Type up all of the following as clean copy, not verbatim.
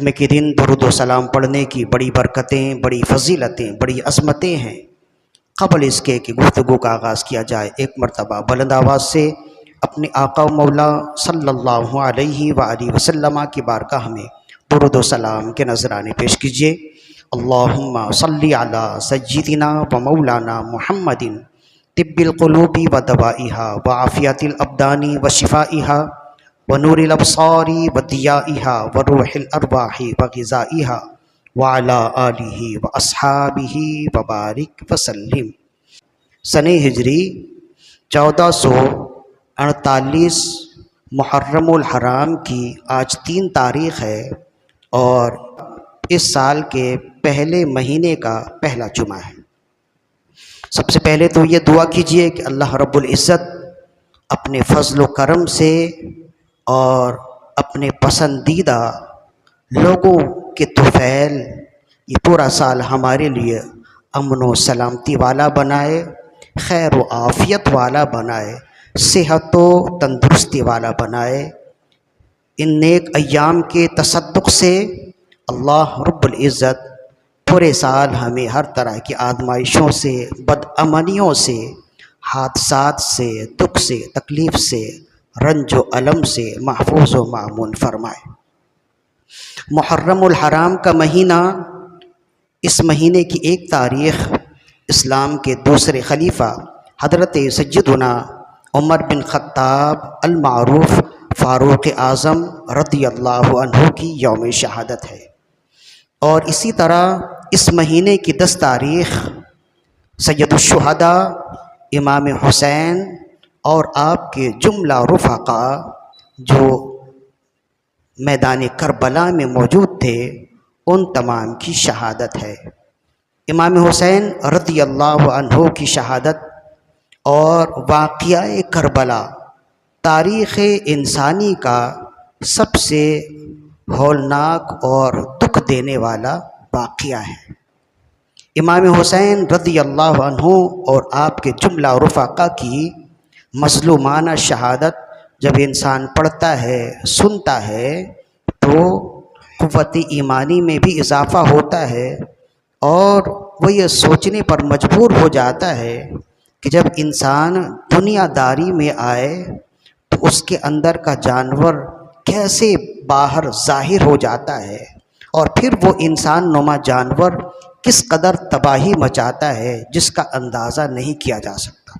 جمعے کے دن درود و سلام پڑھنے کی بڑی برکتیں، بڑی فضیلتیں، بڑی عظمتیں ہیں۔ قبل اس کے کہ گفتگو کا آغاز کیا جائے، ایک مرتبہ بلند آواز سے اپنے آقا و مولا صلی اللہ علیہ وآلہ وسلم کی بارگاہ میں درود و سلام کے نذرانے پیش کیجیے۔ اللہم صلی علی سیدنا و مولانا محمد طب القلوب و دوائہا و عافیت الابدان و شفائہا و نور الابصار و ضیائہا و روح الارواح و غذائہا وعلی آلہ و اصحابہ و بارک وسلم۔ سنہ ہجری 1448 محرم الحرام کی آج 3 تاریخ ہے اور اس سال کے پہلے مہینے کا پہلا جمعہ ہے۔ سب سے پہلے تو یہ دعا کیجئے کہ اللہ رب العزت اپنے فضل و کرم سے اور اپنے پسندیدہ لوگوں کے طفیل یہ پورا سال ہمارے لیے امن و سلامتی والا بنائے، خیر و عافیت والا بنائے، صحت و تندرستی والا بنائے۔ ان نیک ایام کے تصدق سے اللہ رب العزت پورے سال ہمیں ہر طرح کی آزمائشوں سے، بدامنیوں سے، حادثات سے، دکھ سے، تکلیف سے، رنج و الم سے محفوظ و مامون فرمائے۔ محرم الحرام کا مہینہ، اس مہینے کی 1 تاریخ اسلام کے دوسرے خلیفہ حضرت سیدنا عمر بن خطاب المعروف فاروق اعظم رضی اللہ عنہ کی یوم شہادت ہے، اور اسی طرح اس مہینے کی 10 تاریخ سید الشہداء امام حسین اور آپ کے جملہ رفقا جو میدان کربلا میں موجود تھے ان تمام کی شہادت ہے۔ امام حسین رضی اللہ عنہ کی شہادت اور واقعہ کربلا تاریخ انسانی کا سب سے ہولناک اور دکھ دینے والا واقعہ ہے۔ امام حسین رضی اللہ عنہ اور آپ کے جملہ رفقا کی مظلومانہ شہادت جب انسان پڑھتا ہے، سنتا ہے تو قوت ایمانی میں بھی اضافہ ہوتا ہے، اور وہ یہ سوچنے پر مجبور ہو جاتا ہے کہ جب انسان دنیا داری میں آئے تو اس کے اندر کا جانور کیسے باہر ظاہر ہو جاتا ہے، اور پھر وہ انسان نما جانور کس قدر تباہی مچاتا ہے جس کا اندازہ نہیں کیا جا سکتا۔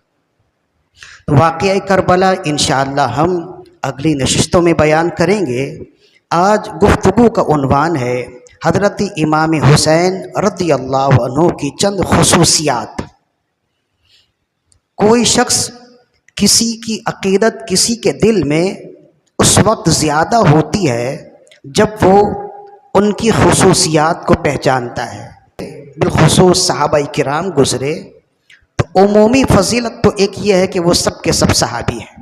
تو واقعہ کربلا انشاءاللہ ہم اگلی نشستوں میں بیان کریں گے۔ آج گفتگو کا عنوان ہے حضرت امام حسین رضی اللہ عنہ کی چند خصوصیات۔ کوئی شخص کسی کی عقیدت کسی کے دل میں اس وقت زیادہ ہوتی ہے جب وہ ان کی خصوصیات کو پہچانتا ہے۔ بالخصوص صحابہ کرام گزرے تو عمومی فضیلت تو ایک یہ ہے کہ وہ سب کے سب صحابی ہیں،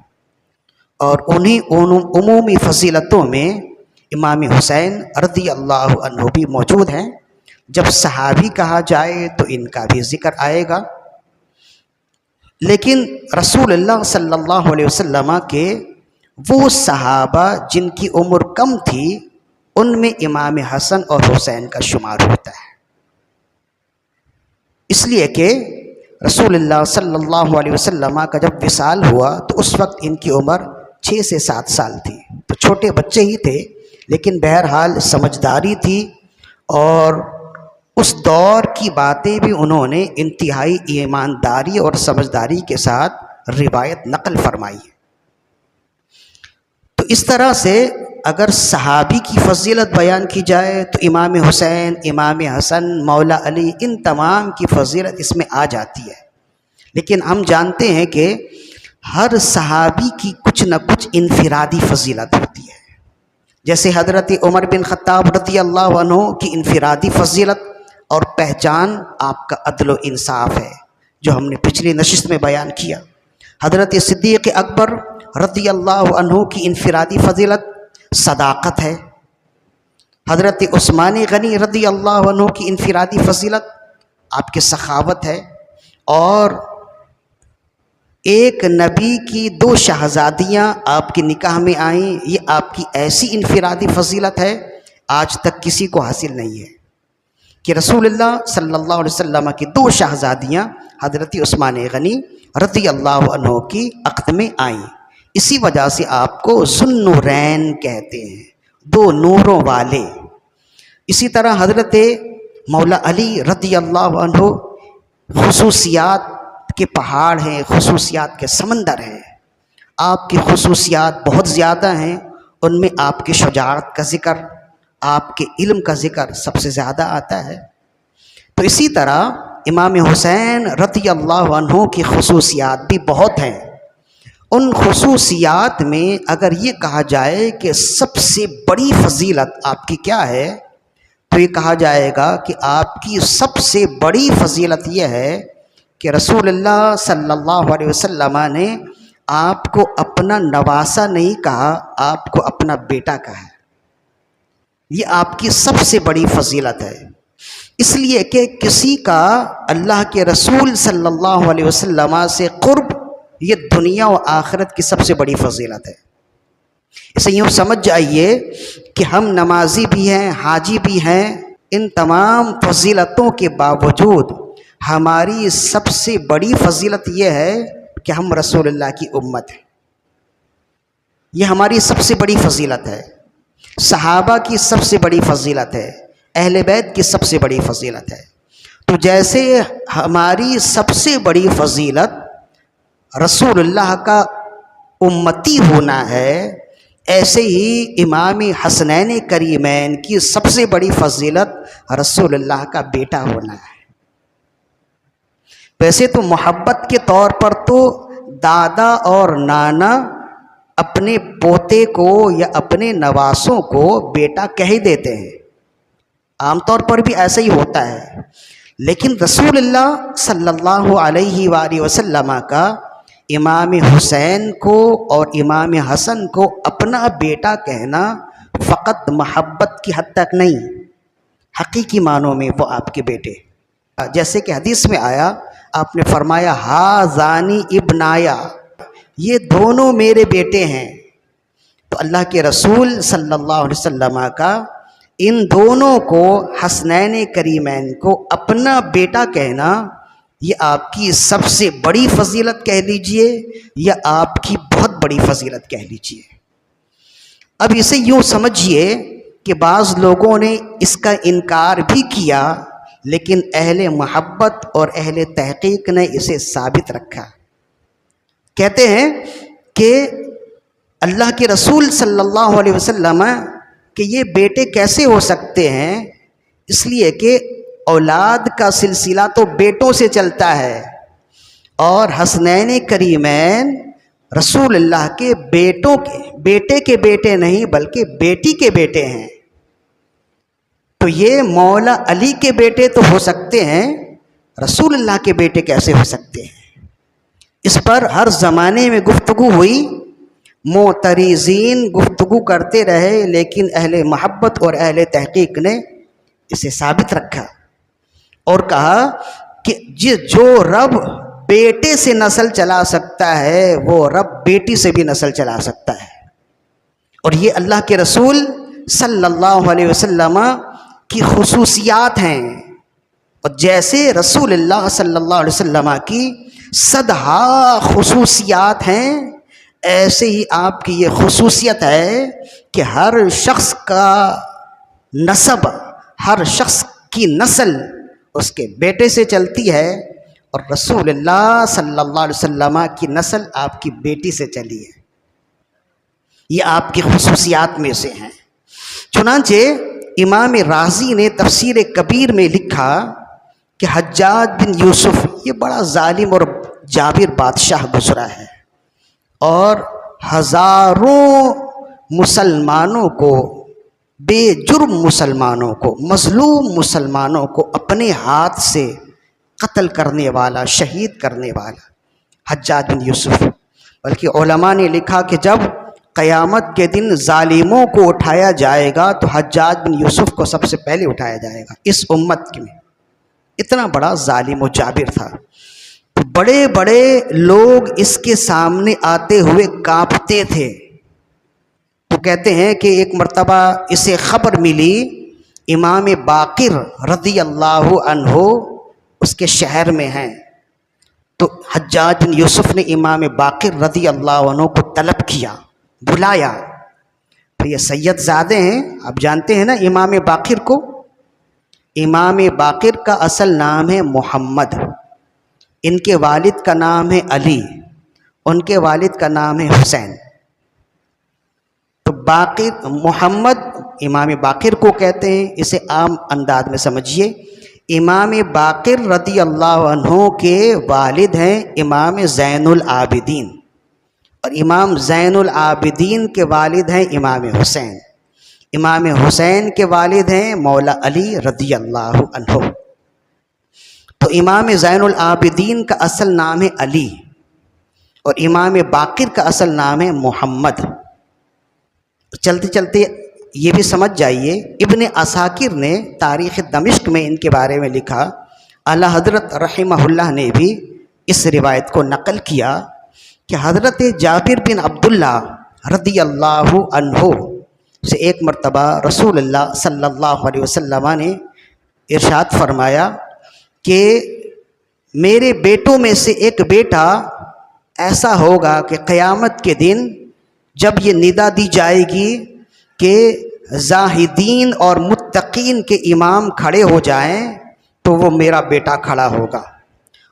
اور انہی عمومی فضیلتوں میں امام حسین رضی اللہ عنہ بھی موجود ہیں۔ جب صحابی کہا جائے تو ان کا بھی ذکر آئے گا، لیکن رسول اللہ صلی اللہ علیہ وسلم کے وہ صحابہ جن کی عمر کم تھی ان میں امام حسن اور حسین کا شمار ہوتا ہے، اس لیے کہ رسول اللہ صلی اللہ علیہ وسلم کا جب وصال ہوا تو اس وقت ان کی عمر 6 سے 7 سال تھی، تو چھوٹے بچے ہی تھے، لیکن بہرحال سمجھداری تھی، اور اس دور کی باتیں بھی انہوں نے انتہائی ایمانداری اور سمجھداری کے ساتھ روایت نقل فرمائی ہے۔ تو اس طرح سے اگر صحابی کی فضیلت بیان کی جائے تو امام حسین، امام حسن، مولا علی، ان تمام کی فضیلت اس میں آ جاتی ہے، لیکن ہم جانتے ہیں کہ ہر صحابی کی کچھ نہ کچھ انفرادی فضیلت ہوتی ہے۔ جیسے حضرت عمر بن خطاب رضی اللہ عنہ کی انفرادی فضیلت اور پہچان آپ کا عدل و انصاف ہے، جو ہم نے پچھلی نشست میں بیان کیا۔ حضرت صدیق اکبر رضی اللہ عنہ کی انفرادی فضیلت صداقت ہے۔ حضرت عثمان غنی رضی اللہ عنہ کی انفرادی فضیلت آپ کی سخاوت ہے، اور ایک نبی کی 2 شہزادیاں آپ کی نکاح میں آئیں، یہ آپ کی ایسی انفرادی فضیلت ہے۔ آج تک کسی کو حاصل نہیں ہے کہ رسول اللہ صلی اللہ علیہ وسلم کی دو شہزادیاں حضرت عثمان غنی رضی اللہ عنہ کی عقد میں آئیں، اسی وجہ سے آپ کو ذوالنورین کہتے ہیں، دو نوروں والے۔ اسی طرح حضرت مولا علی رضی اللہ عنہ خصوصیات کے پہاڑ ہیں، خصوصیات کے سمندر ہیں، آپ کی خصوصیات بہت زیادہ ہیں، ان میں آپ کی شجاعت کا ذکر، آپ کے علم کا ذکر سب سے زیادہ آتا ہے۔ تو اسی طرح امام حسین رضی اللہ عنہ کی خصوصیات بھی بہت ہیں۔ ان خصوصیات میں اگر یہ کہا جائے کہ سب سے بڑی فضیلت آپ کی کیا ہے، تو یہ کہا جائے گا کہ آپ کی سب سے بڑی فضیلت یہ ہے کہ رسول اللہ صلی اللہ علیہ وسلم نے آپ کو اپنا نواسا نہیں کہا، آپ کو اپنا بیٹا کہا۔ یہ آپ کی سب سے بڑی فضیلت ہے، اس لیے کہ کسی کا اللہ کے رسول صلی اللہ علیہ وسلم سے قرب یہ دنیا و آخرت کی سب سے بڑی فضیلت ہے۔ اسے یوں سمجھ جائیے کہ ہم نمازی بھی ہیں، حاجی بھی ہیں، ان تمام فضیلتوں کے باوجود ہماری سب سے بڑی فضیلت یہ ہے کہ ہم رسول اللہ کی امت ہیں۔ یہ ہماری سب سے بڑی فضیلت ہے، صحابہ کی سب سے بڑی فضیلت ہے، اہل بیت کی سب سے بڑی فضیلت ہے۔ تو جیسے ہماری سب سے بڑی فضیلت رسول اللہ کا امتی ہونا ہے، ایسے ہی امام حسنین کریمین کی سب سے بڑی فضیلت رسول اللہ کا بیٹا ہونا ہے۔ ویسے تو محبت کے طور پر تو دادا اور نانا اپنے پوتے کو یا اپنے نواسوں کو بیٹا کہہ دیتے ہیں، عام طور پر بھی ایسا ہی ہوتا ہے، لیکن رسول اللہ صلی اللہ علیہ وآلہ وسلم کا امام حسین کو اور امام حسن کو اپنا بیٹا کہنا فقط محبت کی حد تک نہیں، حقیقی معنوں میں وہ آپ کے بیٹے، جیسے کہ حدیث میں آیا، آپ نے فرمایا ہازانی ابنایا، یہ دونوں میرے بیٹے ہیں۔ تو اللہ کے رسول صلی اللہ علیہ وسلم کا ان دونوں کو، حسنین کریمین کو اپنا بیٹا کہنا، یہ آپ کی سب سے بڑی فضیلت کہہ لیجئے یا آپ کی بہت بڑی فضیلت کہہ لیجئے۔ اب اسے یوں سمجھیے کہ بعض لوگوں نے اس کا انکار بھی کیا، لیکن اہل محبت اور اہل تحقیق نے اسے ثابت رکھا۔ کہتے ہیں کہ اللہ کے رسول صلی اللہ علیہ وسلم کہ یہ بیٹے کیسے ہو سکتے ہیں، اس لیے کہ اولاد کا سلسلہ تو بیٹوں سے چلتا ہے، اور حسنین کریمین رسول اللہ کے بیٹوں کے بیٹے کے بیٹے نہیں بلکہ بیٹی کے بیٹے ہیں۔ تو یہ مولا علی کے بیٹے تو ہو سکتے ہیں، رسول اللہ کے بیٹے کیسے ہو سکتے ہیں؟ اس پر ہر زمانے میں گفتگو ہوئی، معترضین گفتگو کرتے رہے، لیکن اہل محبت اور اہل تحقیق نے اسے ثابت رکھا اور کہا کہ جو رب بیٹے سے نسل چلا سکتا ہے وہ رب بیٹی سے بھی نسل چلا سکتا ہے، اور یہ اللہ کے رسول صلی اللہ علیہ وسلم کی خصوصیات ہیں۔ اور جیسے رسول اللہ صلی اللہ علیہ وسلم کی صدہا خصوصیات ہیں، ایسے ہی آپ کی یہ خصوصیت ہے کہ ہر شخص کا نسب، ہر شخص کی نسل اس کے بیٹے سے چلتی ہے، اور رسول اللہ صلی اللہ علیہ وسلم کی نسل آپ کی بیٹی سے چلی ہے۔ یہ آپ کی خصوصیات میں سے ہیں۔ چنانچہ امام رازی نے تفسیر کبیر میں لکھا کہ حجاج بن یوسف یہ بڑا ظالم اور جابر بادشاہ گزرا ہے، اور ہزاروں مسلمانوں کو، بے جرم مسلمانوں کو، مظلوم مسلمانوں کو اپنے ہاتھ سے قتل کرنے والا، شہید کرنے والا حجاج بن یوسف۔ بلکہ علماء نے لکھا کہ جب قیامت کے دن ظالموں کو اٹھایا جائے گا تو حجاج بن یوسف کو سب سے پہلے اٹھایا جائے گا اس امت میں، اتنا بڑا ظالم و جابر تھا۔ بڑے بڑے لوگ اس کے سامنے آتے ہوئے کانپتے تھے۔ تو تو کہتے ہیں کہ ایک مرتبہ اسے خبر ملی امام باقر رضی اللہ عنہ اس کے شہر میں ہیں، تو حجاج بن یوسف نے امام باقر رضی اللہ عنہ کو طلب کیا، بلایا۔ تو یہ سید زادے ہیں، آپ جانتے ہیں نا امام باقر کو۔ امام باقر کا اصل نام ہے محمد، ان کے والد کا نام ہے علی، ان کے والد کا نام ہے حسین۔ تو باقر محمد امام باقر کو کہتے ہیں، اسے عام انداز میں سمجھیے۔ امام باقر رضی اللہ عنہ کے والد ہیں امام زین العابدین، اور امام زین العابدین کے والد ہیں امام حسین، امام حسین کے والد ہیں مولا علی رضی اللہ عنہ۔ تو امام زین العابدین کا اصل نام ہے علی، اور امام باقر کا اصل نام ہے محمد۔ چلتے چلتے یہ بھی سمجھ جائیے، ابن عساکر نے تاریخ دمشق میں ان کے بارے میں لکھا، اعلی حضرت رحمہ اللہ نے بھی اس روایت کو نقل کیا کہ حضرت جابر بن عبداللہ رضی اللہ عنہ سے ایک مرتبہ رسول اللہ صلی اللہ علیہ وسلم نے ارشاد فرمایا کہ میرے بیٹوں میں سے ایک بیٹا ایسا ہوگا کہ قیامت کے دن جب یہ ندا دی جائے گی کہ زاہدین اور متقین کے امام کھڑے ہو جائیں تو وہ میرا بیٹا کھڑا ہوگا،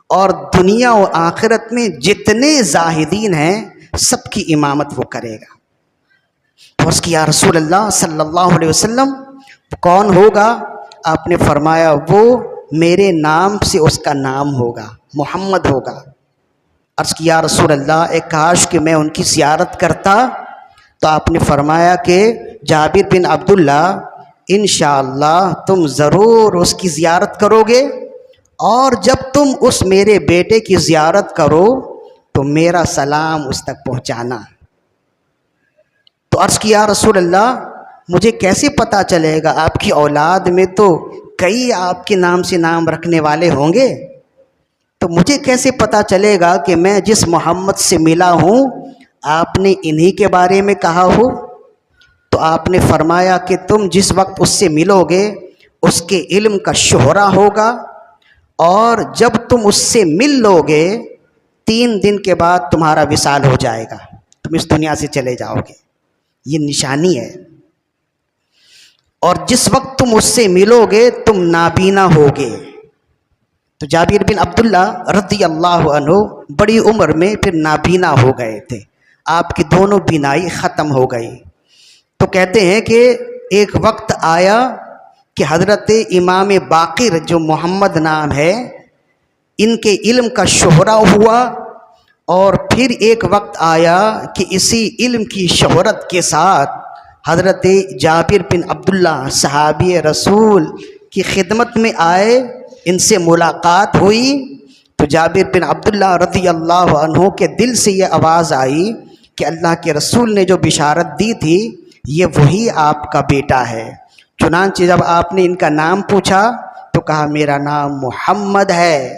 اور دنیا و آخرت میں جتنے زاہدین ہیں سب کی امامت وہ کرے گا۔ تو اس کی یا رسول اللہ صلی اللہ علیہ وسلم کون ہوگا؟ آپ نے فرمایا وہ میرے نام سے اس کا نام ہوگا، محمد ہوگا۔ عرض کی یا رسول اللہ ایک کاش کہ میں ان کی زیارت کرتا، تو آپ نے فرمایا کہ جابر بن عبداللہ انشاءاللہ تم ضرور اس کی زیارت کرو گے، اور جب تم اس میرے بیٹے کی زیارت کرو تو میرا سلام اس تک پہنچانا۔ تو عرض کی یا رسول اللہ مجھے کیسے پتہ چلے گا؟ آپ کی اولاد میں تو کئی آپ کے نام سے نام رکھنے والے ہوں گے، تو مجھے کیسے پتہ چلے گا کہ میں جس محمد سے ملا ہوں آپ نے انہی کے بارے میں کہا ہو؟ تو آپ نے فرمایا کہ تم جس وقت اس سے ملو گے اس کے علم کا شہرہ ہوگا، اور جب تم اس سے مل لو گے 3 دن کے بعد تمہارا وصال ہو جائے گا، تم اس دنیا سے چلے جاؤ گے، یہ نشانی ہے۔ اور جس وقت تم اس سے ملو گے تم نابینا ہوگے۔ تو جابر بن عبداللہ رضی اللہ عنہ بڑی عمر میں پھر نابینا ہو گئے تھے، آپ کی دونوں بینائی ختم ہو گئی۔ تو کہتے ہیں کہ ایک وقت آیا کہ حضرت امام باقر جو محمد نام ہے ان کے علم کا شہرہ ہوا، اور پھر ایک وقت آیا کہ اسی علم کی شہرت کے ساتھ حضرت جابر بن عبداللہ صحابی رسول کی خدمت میں آئے، ان سے ملاقات ہوئی۔ تو جابر بن عبداللہ رضی اللہ عنہ کے دل سے یہ آواز آئی کہ اللہ کے رسول نے جو بشارت دی تھی یہ وہی آپ کا بیٹا ہے۔ چنانچہ جب آپ نے ان کا نام پوچھا تو کہا میرا نام محمد ہے۔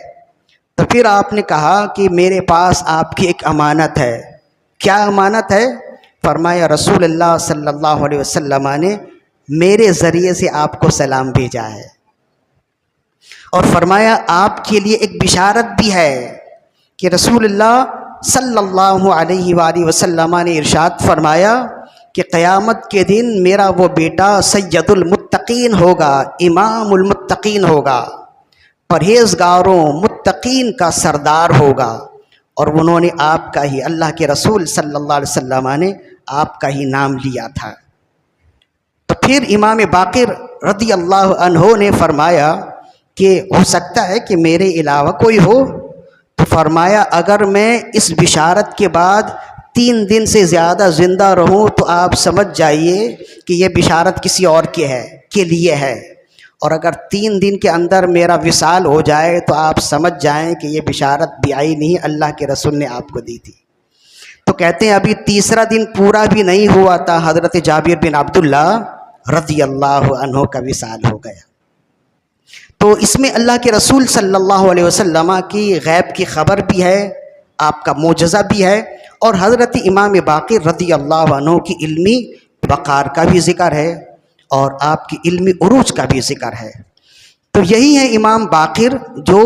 تو پھر آپ نے کہا کہ میرے پاس آپ کی ایک امانت ہے۔ کیا امانت ہے؟ فرمایا رسول اللہ صلی اللہ علیہ وسلم نے میرے ذریعے سے آپ کو سلام بھیجا ہے، اور فرمایا آپ کے لیے ایک بشارت بھی ہے کہ رسول اللہ صلی اللہ علیہ وآلہ وسلم نے ارشاد فرمایا کہ قیامت کے دن میرا وہ بیٹا سید المتقین ہوگا، امام المتقین ہوگا، پرہیزگاروں متقین کا سردار ہوگا، اور انہوں نے آپ کا ہی، اللہ کے رسول صلی اللہ علیہ وسلم نے آپ کا ہی نام لیا تھا۔ تو پھر امام باقر رضی اللہ عنہ نے فرمایا کہ ہو سکتا ہے کہ میرے علاوہ کوئی ہو؟ تو فرمایا اگر میں اس بشارت کے بعد 3 دن سے زیادہ زندہ رہوں تو آپ سمجھ جائیے کہ یہ بشارت کسی اور کے لیے ہے، اور اگر 3 دن کے اندر میرا وصال ہو جائے تو آپ سمجھ جائیں کہ یہ بشارت بھی آئی نہیں، اللہ کے رسول نے آپ کو دی تھی۔ تو کہتے ہیں ابھی 3را دن پورا بھی نہیں ہوا تھا، حضرت جابر بن عبداللہ رضی اللہ عنہ کا وصال ہو گیا۔ تو اس میں اللہ کے رسول صلی اللہ علیہ وسلم کی غیب کی خبر بھی ہے، آپ کا معجزہ بھی ہے، اور حضرت امام باقر رضی اللہ عنہ کی علمی وقار کا بھی ذکر ہے اور آپ کی علمی عروج کا بھی ذکر ہے۔ تو یہی ہے امام باقر جو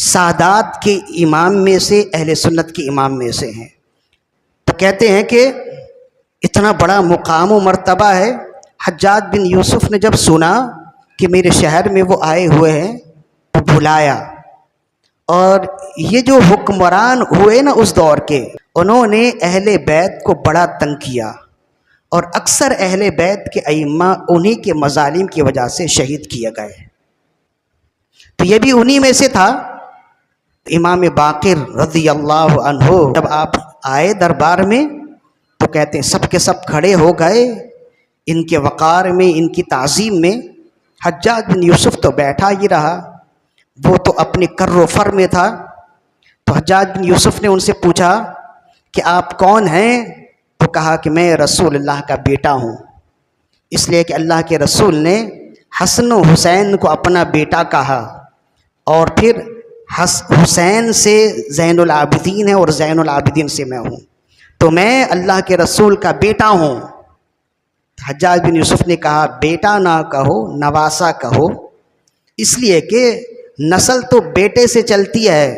سادات کے امام میں سے، اہل سنت کے امام میں سے ہیں۔ تو کہتے ہیں کہ اتنا بڑا مقام و مرتبہ ہے، حجاج بن یوسف نے جب سنا کہ میرے شہر میں وہ آئے ہوئے ہیں تو بلایا، اور یہ جو حکمران ہوئے نا اس دور کے، انہوں نے اہل بیت کو بڑا تنگ کیا، اور اکثر اہل بیت کے ائمہ انہی کے مظالم کی وجہ سے شہید کیے گئے۔ تو یہ بھی انہی میں سے تھا۔ امام باقر رضی اللہ عنہ جب آپ آئے دربار میں تو کہتے ہیں سب کے سب کھڑے ہو گئے ان کے وقار میں، ان کی تعظیم میں۔ حجاج بن یوسف تو بیٹھا ہی رہا، وہ تو اپنے کر و فر میں تھا۔ تو حجاج بن یوسف نے ان سے پوچھا کہ آپ کون ہیں؟ تو کہا کہ میں رسول اللہ کا بیٹا ہوں، اس لیے کہ اللہ کے رسول نے حسن و حسین کو اپنا بیٹا کہا، اور پھر حسین سے زین العابدین ہے اور زین العابدین سے میں ہوں، تو میں اللہ کے رسول کا بیٹا ہوں۔ حجاج بن یوسف نے کہا بیٹا نہ کہو، نواسا کہو، اس لیے کہ نسل تو بیٹے سے چلتی ہے،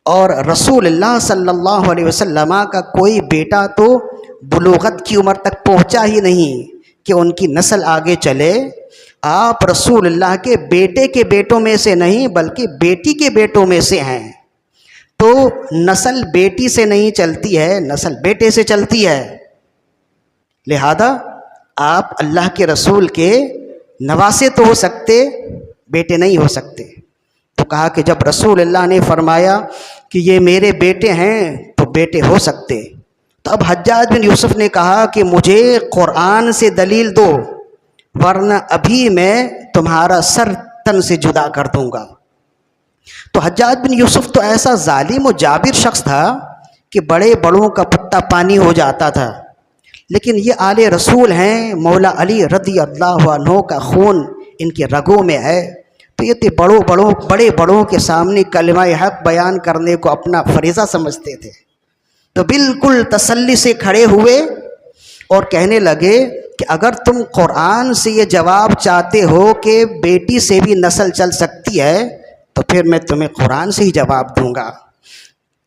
اور رسول اللہ صلی اللہ علیہ وسلم کا کوئی بیٹا تو بلوغت کی عمر تک پہنچا ہی نہیں کہ ان کی نسل آگے چلے۔ آپ رسول اللہ کے بیٹے کے بیٹوں میں سے نہیں بلکہ بیٹی کے بیٹوں میں سے ہیں، تو نسل بیٹی سے نہیں چلتی ہے، نسل بیٹے سے چلتی ہے، لہذا آپ اللہ کے رسول کے نواسے تو ہو سکتے، بیٹے نہیں ہو سکتے۔ تو کہا کہ جب رسول اللہ نے فرمایا کہ یہ میرے بیٹے ہیں تو بیٹے ہو سکتے۔ تو اب حجاج بن یوسف نے کہا کہ مجھے قرآن سے دلیل دو، ورنہ ابھی میں تمہارا سر تن سے جدا کر دوں گا۔ تو حجاج بن یوسف تو ایسا ظالم و جابر شخص تھا کہ بڑے بڑوں کا پتا پانی ہو جاتا تھا، لیکن یہ آل رسول ہیں، مولا علی رضی اللہ عنہ کا خون ان کے رگوں میں ہے، تو یہ بڑے بڑوں کے سامنے کلمہ حق بیان کرنے کو اپنا فریضہ سمجھتے تھے۔ تو بالکل تسلی سے کھڑے ہوئے اور کہنے لگے کہ اگر تم قرآن سے یہ جواب چاہتے ہو کہ بیٹی سے بھی نسل چل سکتی ہے تو پھر میں تمہیں قرآن سے ہی جواب دوں گا۔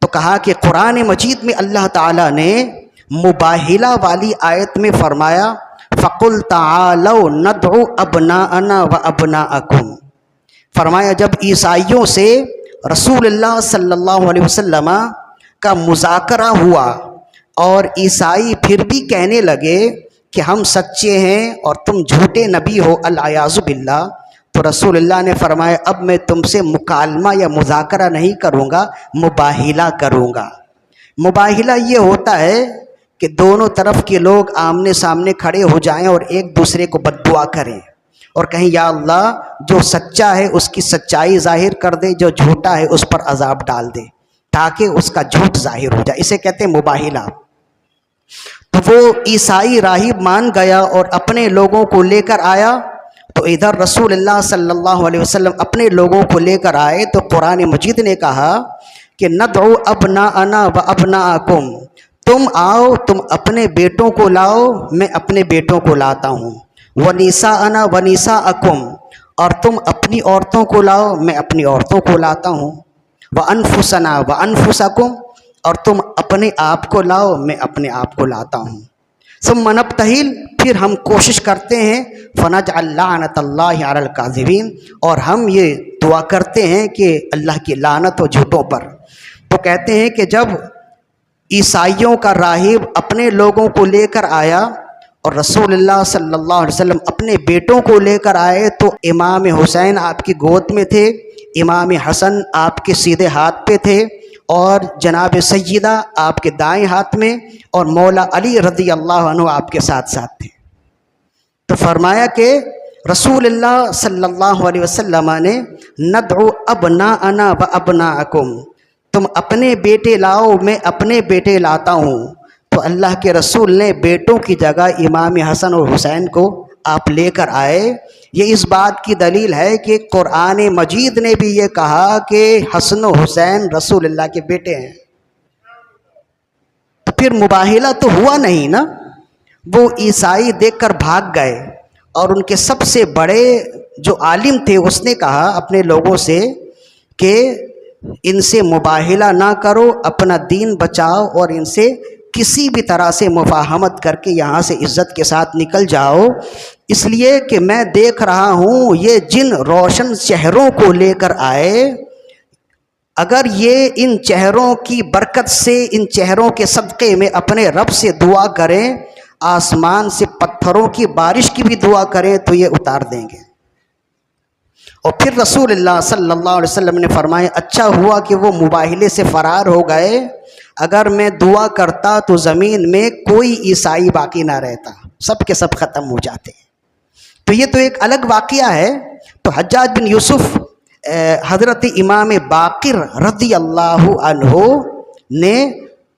تو کہا کہ قرآن مجید میں اللہ تعالیٰ نے مباہلہ والی آیت میں فرمایا فَقُلْ تَعَالَوْا نَدْعُ أَبْنَاءَنَا وَأَبْنَاءَكُمْ، فرمایا جب عیسائیوں سے رسول اللہ صلی اللہ علیہ وسلم کا مذاکرہ ہوا اور عیسائی پھر بھی کہنے لگے کہ ہم سچے ہیں اور تم جھوٹے نبی ہو العیاذ باللہ، تو رسول اللہ نے فرمایا اب میں تم سے مکالمہ یا مذاکرہ نہیں کروں گا، مباہلہ کروں گا۔ مباہلہ یہ ہوتا ہے کہ دونوں طرف کے لوگ آمنے سامنے کھڑے ہو جائیں اور ایک دوسرے کو بد دعا کریں اور کہیں یا اللہ جو سچا ہے اس کی سچائی ظاہر کر دے، جو جھوٹا ہے اس پر عذاب ڈال دے تاکہ اس کا جھوٹ ظاہر ہو جائے، اسے کہتے ہیں مباہلہ۔ تو وہ عیسائی راہب مان گیا اور اپنے لوگوں کو لے کر آیا، تو ادھر رسول اللہ صلی اللہ علیہ وسلم اپنے لوگوں کو لے کر آئے تو قرآن مجید نے کہا کہ ندعو ابناءنا و ابناءکم، تم آؤ، تم اپنے بیٹوں کو لاؤ، میں اپنے بیٹوں کو لاتا ہوں، ونساءنا ونساءکم، اور تم اپنی عورتوں کو لاؤ، میں اپنی عورتوں کو لاتا ہوں، وانفسنا وانفسکم، اور تم اپنے آپ کو لاؤ، میں اپنے آپ کو لاتا ہوں، ثم نبتہل، پھر ہم کوشش کرتے ہیں، فنجعل لعنت اللہ علی الکاذبین، اور ہم یہ دعا کرتے ہیں کہ اللہ کی لعنت ہو جھوٹوں پر۔ تو کہتے ہیں کہ جب عیسائیوں کا راہب اپنے لوگوں کو لے کر آیا اور رسول اللہ صلی اللہ علیہ وسلم اپنے بیٹوں کو لے کر آئے تو امام حسین آپ کی گود میں تھے، امام حسن آپ کے سیدھے ہاتھ پہ تھے، اور جناب سیدہ آپ کے دائیں ہاتھ میں، اور مولا علی رضی اللہ عنہ آپ کے ساتھ ساتھ تھے۔ تو فرمایا کہ رسول اللہ صلی اللہ علیہ وسلم نے ندعو ابناءنا و ابناءکم، تم اپنے بیٹے لاؤ، میں اپنے بیٹے لاتا ہوں۔ تو اللہ کے رسول نے بیٹوں کی جگہ امام حسن اور حسین کو آپ لے کر آئے۔ یہ اس بات کی دلیل ہے کہ قرآن مجید نے بھی یہ کہا کہ حسن و حسین رسول اللہ کے بیٹے ہیں، تو پھر مباہلہ تو ہوا نہیں نا۔ وہ عیسائی دیکھ کر بھاگ گئے، اور ان کے سب سے بڑے جو عالم تھے اس نے کہا اپنے لوگوں سے کہ ان سے مباہلہ نہ کرو، اپنا دین بچاؤ اور ان سے کسی بھی طرح سے مفاہمت کر کے یہاں سے عزت کے ساتھ نکل جاؤ، اس لیے کہ میں دیکھ رہا ہوں یہ جن روشن چہروں کو لے کر آئے، اگر یہ ان چہروں کی برکت سے، ان چہروں کے صدقے میں اپنے رب سے دعا کریں، آسمان سے پتھروں کی بارش کی بھی دعا کریں تو یہ اتار دیں گے۔ اور پھر رسول اللہ صلی اللہ علیہ وسلم نے فرمایا اچھا ہوا کہ وہ مباہلے سے فرار ہو گئے، اگر میں دعا کرتا تو زمین میں کوئی عیسائی باقی نہ رہتا، سب کے سب ختم ہو جاتے۔ تو یہ تو ایک الگ واقعہ ہے۔ تو حجاج بن یوسف حضرت امام باقر رضی اللہ عنہ نے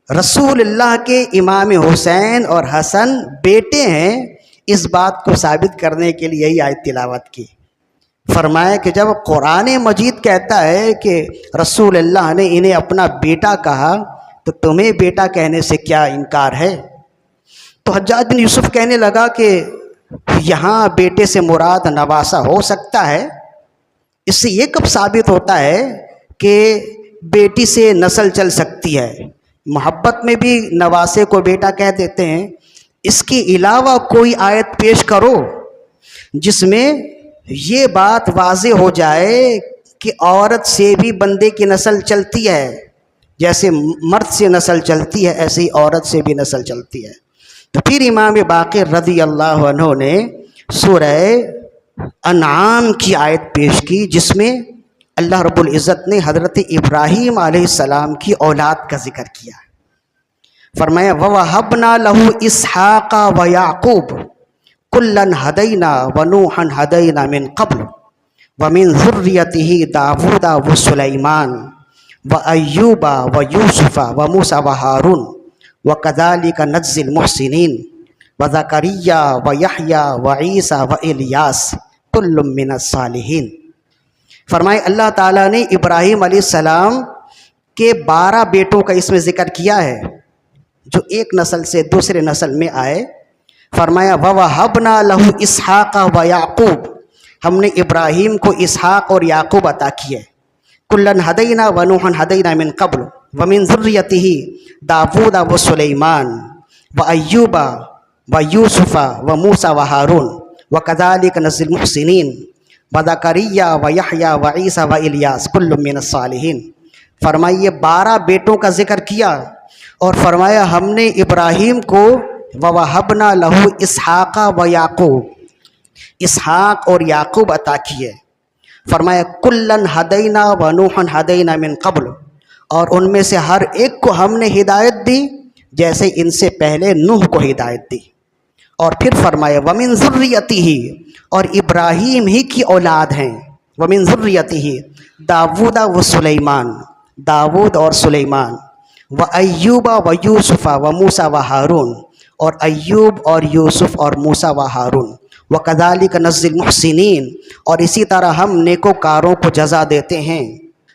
رسول اللہ کے امام حسین اور حسن بیٹے ہیں، اس بات کو ثابت کرنے کے لیے یہی آیت تلاوت کی۔ فرمایا کہ جب قرآن مجید کہتا ہے کہ رسول اللہ نے انہیں اپنا بیٹا کہا تو تمہیں بیٹا کہنے سے کیا انکار ہے؟ تو حجاج بن یوسف کہنے لگا کہ یہاں بیٹے سے مراد نواسا ہو سکتا ہے، اس سے یہ کب ثابت ہوتا ہے کہ بیٹی سے نسل چل سکتی ہے؟ محبت میں بھی نواسے کو بیٹا کہہ دیتے ہیں، اس کے علاوہ کوئی آیت پیش کرو جس میں یہ بات واضح ہو جائے کہ عورت سے بھی بندے کی نسل چلتی ہے، جیسے مرد سے نسل چلتی ہے ایسے ہی عورت سے بھی نسل چلتی ہے۔ تو پھر امام باقر رضی اللہ عنہ نے سورہ انعام کی آیت پیش کی جس میں اللہ رب العزت نے حضرت ابراہیم علیہ السلام کی اولاد کا ذکر کیا۔ فرمایا وَوَهَبْنَا لَهُ إِسْحَاقَ وَيَعْقُوبَ كُلًّا هَدَيْنَا وَنُوحًا هَدَيْنَا مِن قَبْلُ وَمِن ذُرِّيَّتِهِ دَاوُودَ وَسُلَيْمَانَ وَأَيُّوبَ وَيُوسُفَ وَمُوسَى وَهَارُونَ وَكَذَلِكَ نَجْزِي الْمُحْسِنِينَ وَزَكَرِيَّا وَيَحْيَا وَعِيسَى وَإِلْيَاسَ كُلٌّ مِّنَ الصَّالِحِينَ۔ فرمائے اللہ تعالیٰ نے ابراہیم علیہ السلام کے 12 بیٹوں کا اس میں ذکر کیا ہے جو ایک نسل سے دوسرے نسل میں آئے۔ فرمایا وَوَهَبْنَا لَهُ إِسْحَاقَ وَيَعْقُوبَ، ہم نے ابراہیم کو اسحاق اور یعقوب عطا کیے۔ کُلًّا هَدَيْنَا وَنُوحًا هَدَيْنَا مِن قَبْلُ وَمِن ذُرِّيَّتِهِ دَاوُودَ وَسُلَيْمَانَ وَأَيُّوبَ وَيُوسُفَ وَمُوسَى وَهَارُونَ وَكَذَلِكَ نَجْزِي الْمُحْسِنِينَ وَزَكَرِيَّا وَيَحْيَا وَعِيسَى وَإِلْيَاسَ كُلٌّ مِّنَ الصَّالِحِينَ۔ فرمائیے 12 بیٹوں کا ذکر کیا اور فرمایا ہم نے ابراہیم کو وَوَهَبْنَا لَهُ إِسْحَاقَ وَيَعْقُوبَ، اسحاق اور یعقوب عطا کیے۔ فرمایا کُلًّا هَدَيْنَا وَنُوحًا هَدَيْنَا مِن قَبْلُ، اور ان میں سے ہر ایک کو ہم نے ہدایت دی جیسے ان سے پہلے نوح کو ہدایت دی۔ اور پھر فرمایا وَمِن ذُرِّيَّتِهِ، اور ابراہیم ہی کی اولاد ہیں، وَمِن ذُرِّيَّتِهِ داوود و سلیمان، داود اور سلیمان، وَأَيُّوبَ وَيُوسُفَ وَمُوسَى وَهَارُونَ، اور ایوب اور یوسف اور موسیٰ و ہارون، وَكَذَلِكَ نَجْزِي الْمُحْسِنِينَ، اور اسی طرح ہم نیکوکاروں کو جزا دیتے ہیں۔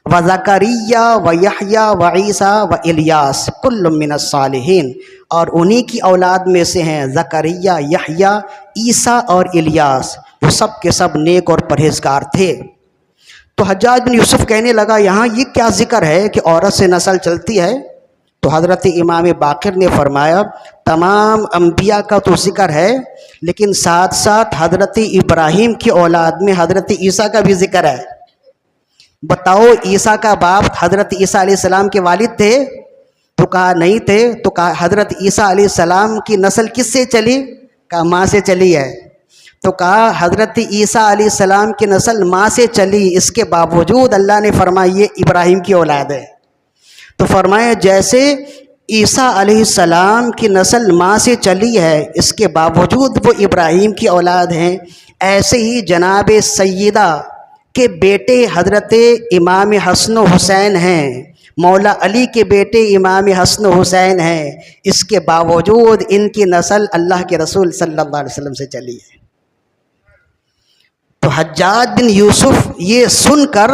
وَزَكَرِيَّا وَيَحْيَا وَعِيسَى وَإِلْيَاسَ كُلٌّ مِّنَ الصَّالِحِينَ، اور انہی کی اولاد میں سے ہیں زکریا، یحییٰ، عیسیٰ اور الیاس، وہ سب کے سب نیک اور پرہیزگار تھے۔ تو حجاج بن یوسف کہنے لگا یہاں یہ کیا ذکر ہے کہ عورت سے نسل چلتی ہے؟ تو حضرت امام باقر نے فرمایا تمام انبیاء کا تو ذکر ہے لیکن ساتھ ساتھ حضرت ابراہیم کی اولاد میں حضرت عیسیٰ کا بھی ذکر ہے۔ بتاؤ عیسیٰ کا باپ حضرت عیسیٰ علیہ السلام کے والد تھے؟ تو کہا نہیں تھے۔ تو کہا حضرت عیسیٰ علیہ السلام کی نسل کس سے چلی؟ کہا ماں سے چلی ہے۔ تو کہا حضرت عیسیٰ علیہ السلام کی نسل ماں سے چلی، اس کے باوجود اللہ نے فرمایا یہ ابراہیم کی اولاد ہے۔ تو فرمایا جیسے عیسیٰ علیہ السلام کی نسل ماں سے چلی ہے اس کے باوجود وہ ابراہیم کی اولاد ہیں، ایسے ہی جناب سیدہ کے بیٹے حضرت امام حسن و حسین ہیں، مولا علی کے بیٹے امام حسن و حسین ہیں، اس کے باوجود ان کی نسل اللہ کے رسول صلی اللہ علیہ وسلم سے چلی ہے۔ تو حجاج بن یوسف یہ سن کر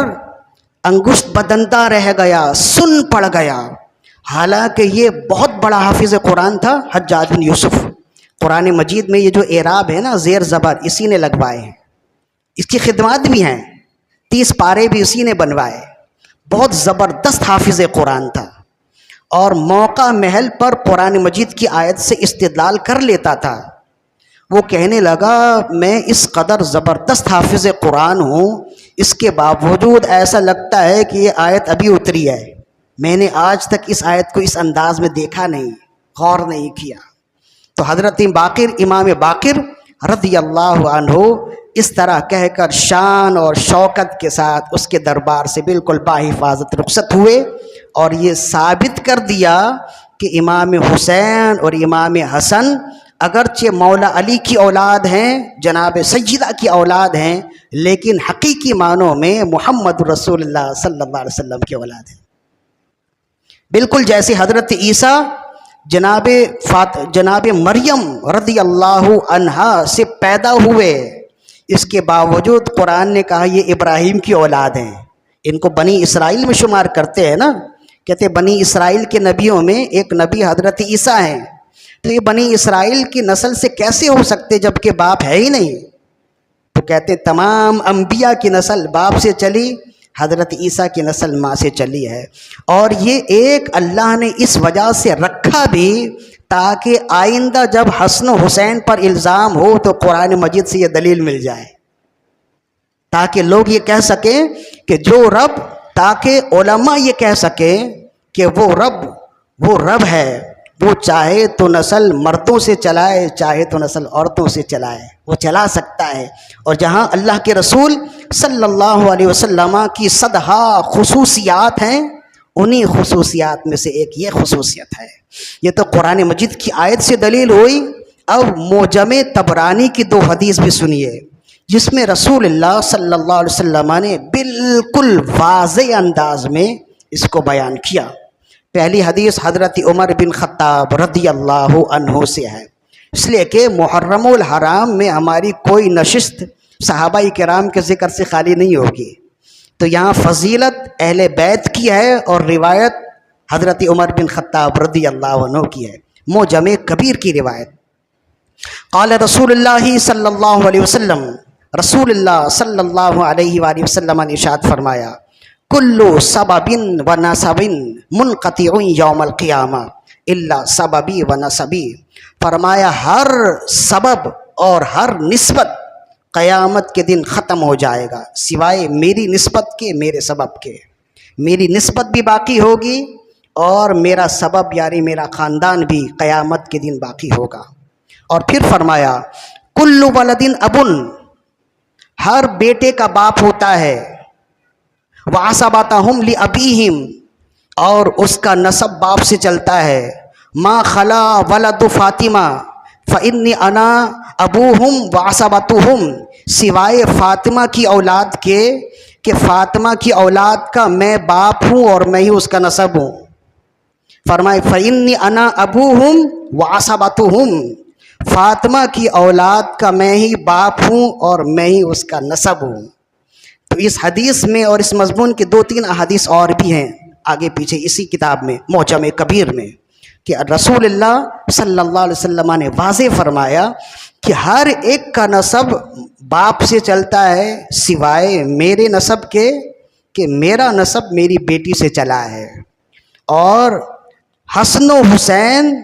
انگشت بدندہ رہ گیا، سن پڑ گیا، حالانکہ یہ بہت بڑا حافظ قرآن تھا حجاج بن یوسف، قرآن مجید میں یہ جو اعراب ہے نا زیر زبر اسی نے لگوائے ہیں، اس کی خدمات بھی ہیں، 30 پارے بھی اسی نے بنوائے. بہت زبردست حافظ قرآن تھا اور موقع محل پر قرآن مجید کی آیت سے استدلال کر لیتا تھا. وہ کہنے لگا میں اس قدر زبردست حافظ قرآن ہوں، اس کے باوجود ایسا لگتا ہے کہ یہ آیت ابھی اتری ہے، میں نے آج تک اس آیت کو اس انداز میں دیکھا نہیں، غور نہیں کیا. تو حضرت باقر، امام باقر رضی اللہ عنہ اس طرح کہہ کر شان اور شوکت کے ساتھ اس کے دربار سے بالکل باحفاظت رخصت ہوئے اور یہ ثابت کر دیا کہ امام حسین اور امام حسن اگرچہ مولا علی کی اولاد ہیں، جناب سیدہ کی اولاد ہیں، لیکن حقیقی معنوں میں محمد رسول اللہ صلی اللہ علیہ وسلم کی اولاد ہیں. بالکل جیسے حضرت عیسیٰ جناب مریم رضی اللہ عنہا سے پیدا ہوئے، اس کے باوجود قرآن نے کہا یہ ابراہیم کی اولاد ہیں. ان کو بنی اسرائیل میں شمار کرتے ہیں نا، کہتے بنی اسرائیل کے نبیوں میں ایک نبی حضرت عیسیٰ ہیں، تو یہ بنی اسرائیل کی نسل سے کیسے ہو سکتے جب کہ باپ ہے ہی نہیں؟ تو کہتے تمام انبیاء کی نسل باپ سے چلی، حضرت عیسیٰ کی نسل ماں سے چلی ہے. اور یہ ایک اللہ نے اس وجہ سے رکھا بھی تاکہ آئندہ جب حسن و حسین پر الزام ہو تو قرآن مجید سے یہ دلیل مل جائے، تاکہ لوگ یہ کہہ سکیں کہ جو رب، تاکہ علماء یہ کہہ سکیں کہ وہ رب ہے، وہ چاہے تو نسل مردوں سے چلائے، چاہے تو نسل عورتوں سے چلائے، وہ چلا سکتا ہے. اور جہاں اللہ کے رسول صلی اللہ علیہ وسلم کی صدہا خصوصیات ہیں، انہی خصوصیات میں سے ایک یہ خصوصیت ہے. یہ تو قرآن مجید کی آیت سے دلیل ہوئی. اب موجم طبرانی کی 2 حدیث بھی سنیے جس میں رسول اللہ صلی اللہ علیہ وسلم نے بالکل واضح انداز میں اس کو بیان کیا. پہلی حدیث حضرت عمر بن خطاب رضی اللہ عنہ سے ہے، اس لیے کہ محرم الحرام میں ہماری کوئی نشست صحابہ کرام کے ذکر سے خالی نہیں ہوگی. تو یہاں فضیلت اہل بیت کی ہے اور روایت حضرت عمر بن خطاب رضی اللہ عنہ کی ہے. موجم کبیر کی روایت. قال رسول اللہ صلی اللہ علیہ وسلم، رسول اللہ صلی اللہ علیہ وآلہ وسلم نے ارشاد فرمایا کلو سبب و نسب منقطع یوم القیامہ الا سببی و نسبی. فرمایا ہر سبب اور ہر نسبت قیامت کے دن ختم ہو جائے گا سوائے میری نسبت کے، میرے سبب کے. میری نسبت بھی باقی ہوگی اور میرا سبب یعنی میرا خاندان بھی قیامت کے دن باقی ہوگا. اور پھر فرمایا کل ولد ابن، ہر بیٹے کا باپ ہوتا ہے، وعصبتہم لابیہم، اور اس کا نسب باپ سے چلتا ہے. ما خلا ولد فاطمہ فانی انا ابوہم وعصبتہم، سوائے فاطمہ کی اولاد کے کہ فاطمہ کی اولاد کا میں باپ ہوں اور میں ہی اس کا نسب ہوں. فرمائے فانی انا ابوہم وعصبتہم، فاطمہ کی اولاد کا میں ہی باپ ہوں اور میں ہی اس کا نسب ہوں. تو اس حدیث میں اور اس مضمون کے 2-3 احادیث اور بھی ہیں آگے پیچھے اسی کتاب میں معجم کبیر میں، کہ رسول اللہ صلی اللہ علیہ وسلم نے واضح فرمایا کہ ہر ایک کا نسب باپ سے چلتا ہے سوائے میرے نسب کے کہ میرا نسب میری بیٹی سے چلا ہے. اور حسن و حسین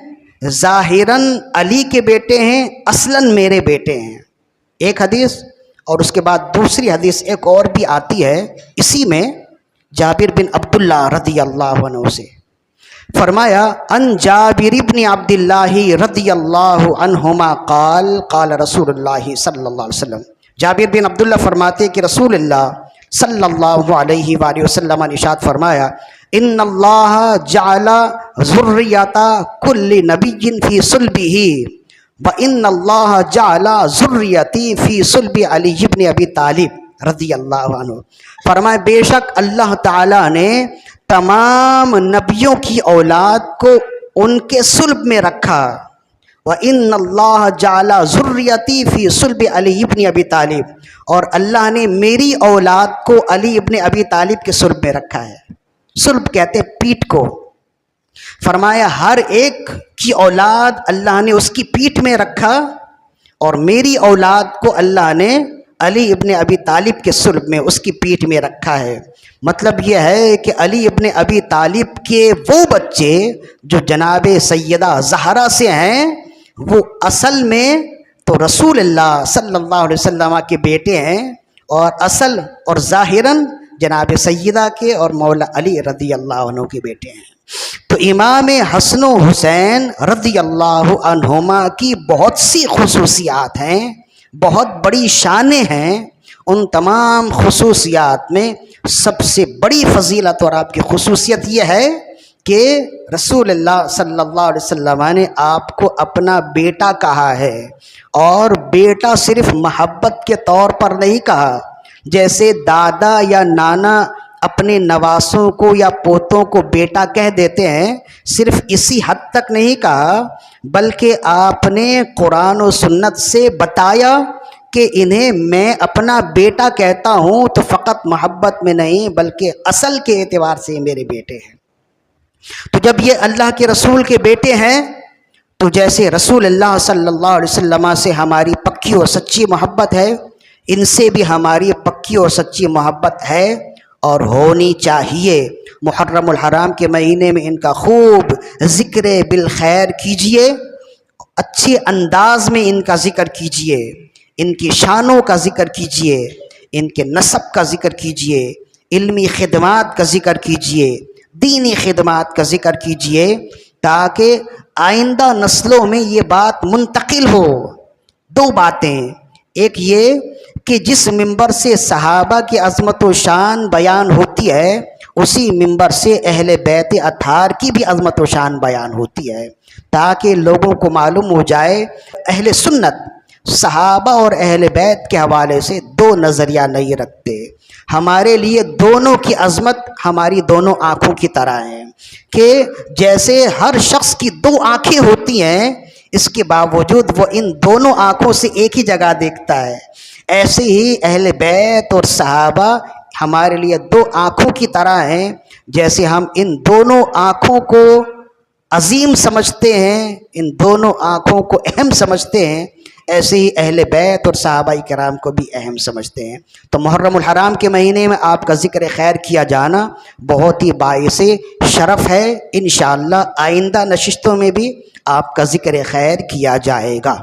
ظاہراً علی کے بیٹے ہیں، اصلاً میرے بیٹے ہیں. ایک حدیث. اور اس کے بعد دوسری حدیث ایک اور بھی آتی ہے اسی میں، جابر بن عبداللہ رضی اللہ عنہ سے. فرمایا ان جابر بن عبداللہ رضی اللہ عنہما قال قال رسول اللہ صلی اللہ علیہ وسلم. جابر بن عبداللہ فرماتے کہ رسول اللہ صلی اللہ علیہ وآلہ وسلم نے ارشاد فرمایا ان اللہ جعل ذریۃ کل نبی فی صلبہ وَإِنَّ اللَّهَ جَعَلَ ذُرِّيَّتِي فِي صُلْبِ عَلِيِّ بْنِ أَبِي طالب رضی اللہ عنہ. فرمائے بے شک اللہ تعالیٰ نے تمام نبیوں کی اولاد کو ان کے صلب میں رکھا. وَإِنَّ اللَّهَ جَعَلَ ذُرِّيَّتِي فِي صُلْبِ عَلِيِّ بْنِ أَبِي طالب، اور اللہ نے میری اولاد کو علی ابن ابی طالب کے صلب میں رکھا ہے. صلب کہتے پیٹھ کو، فرمایا ہر ایک کی اولاد اللہ نے اس کی پیٹھ میں رکھا، اور میری اولاد کو اللہ نے علی ابن ابی طالب کے صلب میں اس کی پیٹھ میں رکھا ہے۔ مطلب یہ ہے کہ علی ابن ابی طالب کے وہ بچے جو جناب سیدہ زہرا سے ہیں، وہ اصل میں تو رسول اللہ صلی اللہ علیہ وسلم کے بیٹے ہیں، اور اصل اور ظاہراً جناب سیدہ کے اور مولا علی رضی اللہ عنہ کے بیٹے ہیں۔ تو امام حسن و حسین رضی اللہ عنہما کی بہت سی خصوصیات ہیں، بہت بڑی شانیں ہیں۔ ان تمام خصوصیات میں سب سے بڑی فضیلت اور آپ کی خصوصیت یہ ہے کہ رسول اللہ صلی اللہ علیہ وسلم نے آپ کو اپنا بیٹا کہا ہے، اور بیٹا صرف محبت کے طور پر نہیں کہا، جیسے دادا یا نانا اپنے نواسوں کو یا پوتوں کو بیٹا کہہ دیتے ہیں، صرف اسی حد تک نہیں کہا، بلکہ آپ نے قرآن و سنت سے بتایا کہ انہیں میں اپنا بیٹا کہتا ہوں تو فقط محبت میں نہیں بلکہ اصل کے اعتبار سے میرے بیٹے ہیں۔ تو جب یہ اللہ کے رسول کے بیٹے ہیں تو جیسے رسول اللہ صلی اللہ علیہ وسلم سے ہماری پکی اور سچی محبت ہے، ان سے بھی ہماری پکی اور سچی محبت ہے اور ہونی چاہیے۔ محرم الحرام کے مہینے میں ان کا خوب ذکر بالخیر کیجئے، اچھے انداز میں ان کا ذکر کیجئے، ان کی شانوں کا ذکر کیجئے، ان کے نسب کا ذکر کیجئے، علمی خدمات کا ذکر کیجئے، دینی خدمات کا ذکر کیجئے، تاکہ آئندہ نسلوں میں یہ بات منتقل ہو۔ دو باتیں، ایک یہ کہ جس ممبر سے صحابہ کی عظمت و شان بیان ہوتی ہے، اسی ممبر سے اہل بیت اطہار کی بھی عظمت و شان بیان ہوتی ہے، تاکہ لوگوں کو معلوم ہو جائے اہل سنت صحابہ اور اہل بیت کے حوالے سے دو نظریہ نہیں رکھتے۔ ہمارے لیے دونوں کی عظمت ہماری دونوں آنکھوں کی طرح ہے، کہ جیسے ہر شخص کی دو آنکھیں ہوتی ہیں، اس کے باوجود وہ ان دونوں آنکھوں سے ایک ہی جگہ دیکھتا ہے، ایسے ہی اہل بیت اور صحابہ ہمارے لیے دو آنکھوں کی طرح ہیں۔ جیسے ہم ان دونوں آنکھوں کو عظیم سمجھتے ہیں، ان دونوں آنکھوں کو اہم سمجھتے ہیں، ایسے ہی اہل بیت اور صحابہ کرام کو بھی اہم سمجھتے ہیں۔ تو محرم الحرام کے مہینے میں آپ کا ذکر خیر کیا جانا بہت ہی باعث شرف ہے۔ انشاءاللہ آئندہ نشستوں میں بھی آپ کا ذکر خیر کیا جائے گا۔